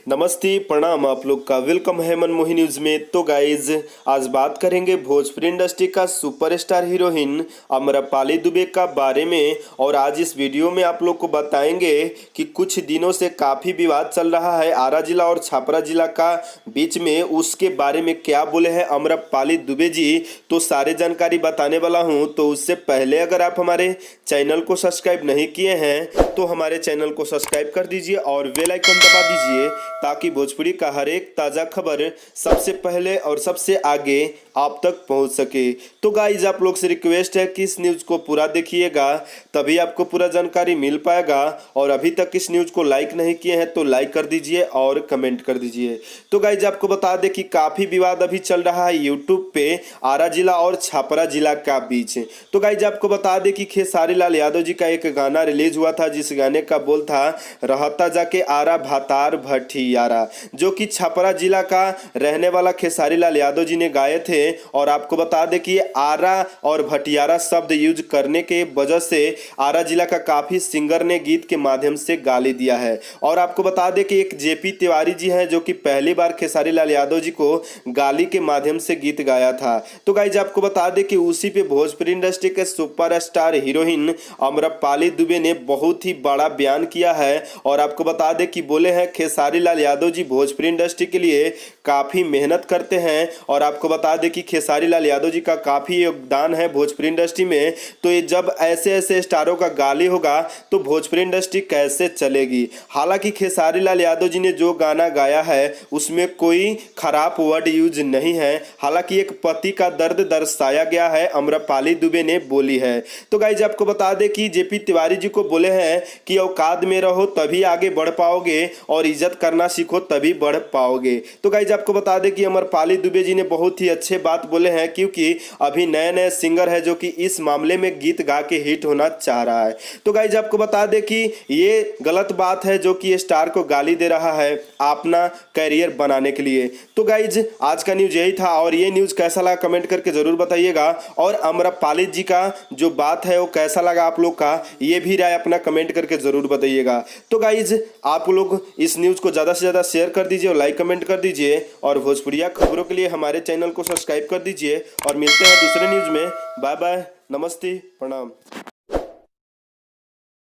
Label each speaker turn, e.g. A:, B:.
A: नमस्ते प्रणाम, आप लोग का वेलकम है मनमोही न्यूज में। तो गाइज आज बात करेंगे भोजपुरी इंडस्ट्री का सुपरस्टार हीरोइन आम्रपाली दुबे का बारे में। और आज इस वीडियो में आप लोग को बताएंगे कि कुछ दिनों से काफ़ी विवाद चल रहा है आरा जिला और छपरा जिला का बीच में, उसके बारे में क्या बोले हैं आम्रपाली दुबे जी, तो सारे जानकारी बताने वाला हूं। तो उससे पहले अगर आप हमारे चैनल को सब्सक्राइब नहीं किए हैं तो हमारे चैनल को सब्सक्राइब कर दीजिए और बेल आइकन दबा दीजिए ताकि भोजपुरी का हर एक ताज़ा खबर सबसे पहले और सबसे आगे आप तक पहुंच सके। तो गाइज आप लोग से रिक्वेस्ट है कि इस न्यूज़ को पूरा देखिएगा, तभी आपको पूरा जानकारी मिल पाएगा। और अभी तक इस न्यूज़ को लाइक नहीं किए हैं तो लाइक कर दीजिए और कमेंट कर दीजिए। तो गाइज आपको बता दें कि काफ़ी विवाद अभी चल रहा है यूट्यूब पे आरा जिला और छपरा जिला का बीच। तो गाइज आपको बता दें कि खेसारी लाल यादव जी का एक गाना रिलीज हुआ था, जिस गाने का बोल था रहता जाके आरा भातार भटियारा, जो कि छपरा जिला का रहने वाला खेसारी लाल यादव जी ने गाए थे। और आपको बता दें कि आरा और भटियारा शब्द यूज करने के वजह से आरा जिला का काफी सिंगर ने गीत के माध्यम से गाली दिया है। और आपको बता दें कि एक जेपी तिवारी जी हैं जो कि पहली बार खेसारी लाल यादव जी को गाली के माध्यम से गीत गाया था। तो गाइज आपको बता दें कि उसी पे भोजपुरी इंडस्ट्री के सुपरस्टार हीरोइन आम्रपाली दुबे ने बहुत ही बड़ा बयान किया है। और आपको बता दें कि बोले हैं खेसारी लाल यादव जी भोजपुरी इंडस्ट्री के लिए काफ़ी मेहनत करते हैं। और आपको बता दें कि खेसारी लाल यादव जी का काफ़ी योगदान है भोजपुरी इंडस्ट्री में। तो ये जब ऐसे ऐसे स्टारों का गाली होगा तो भोजपुरी इंडस्ट्री कैसे चलेगी। हालांकि खेसारी लाल यादव जी ने जो गाना गाया है उसमें कोई खराब वर्ड यूज नहीं है, हालांकि एक पति का दर्द दर्शाया गया है, आम्रपाली दुबे ने बोली है। तो गाइज आपको बता दें कि जेपी तिवारी जी को बोले हैं कि औकात में रहो तभी आगे बढ़ पाओगे और इज्जत करना सीखो तभी बढ़ पाओगे। तो गाइज आपको बता दें कि आम्रपाली दुबे जी ने बहुत ही अच्छे बात बोले हैं, क्योंकि अभी नए नए सिंगर है जो कि इस मामले में गीत गा के हिट होना चाह रहा है। तो गाइज आपको बता दें कि ये गलत बात है जो कि स्टार को गाली दे रहा है अपना कैरियर बनाने के लिए। तो गाइज आज का न्यूज यही था और ये न्यूज कैसा लगा कमेंट करके जरूर बताइएगा। और आम्रपाली जी का जो बात है वो कैसा लगा आप लोग का, ये भी राय अपना कमेंट करके जरूर बताइएगा। तो गाइज आप लोग इस न्यूज़ को ज़्यादा से ज़्यादा शेयर कर दीजिए और लाइक कमेंट कर दीजिए और भोजपुरिया खबरों के लिए हमारे चैनल को सब्सक्राइब कर दीजिए। और मिलते हैं दूसरे न्यूज़ में। बाय बाय, नमस्ते, प्रणाम।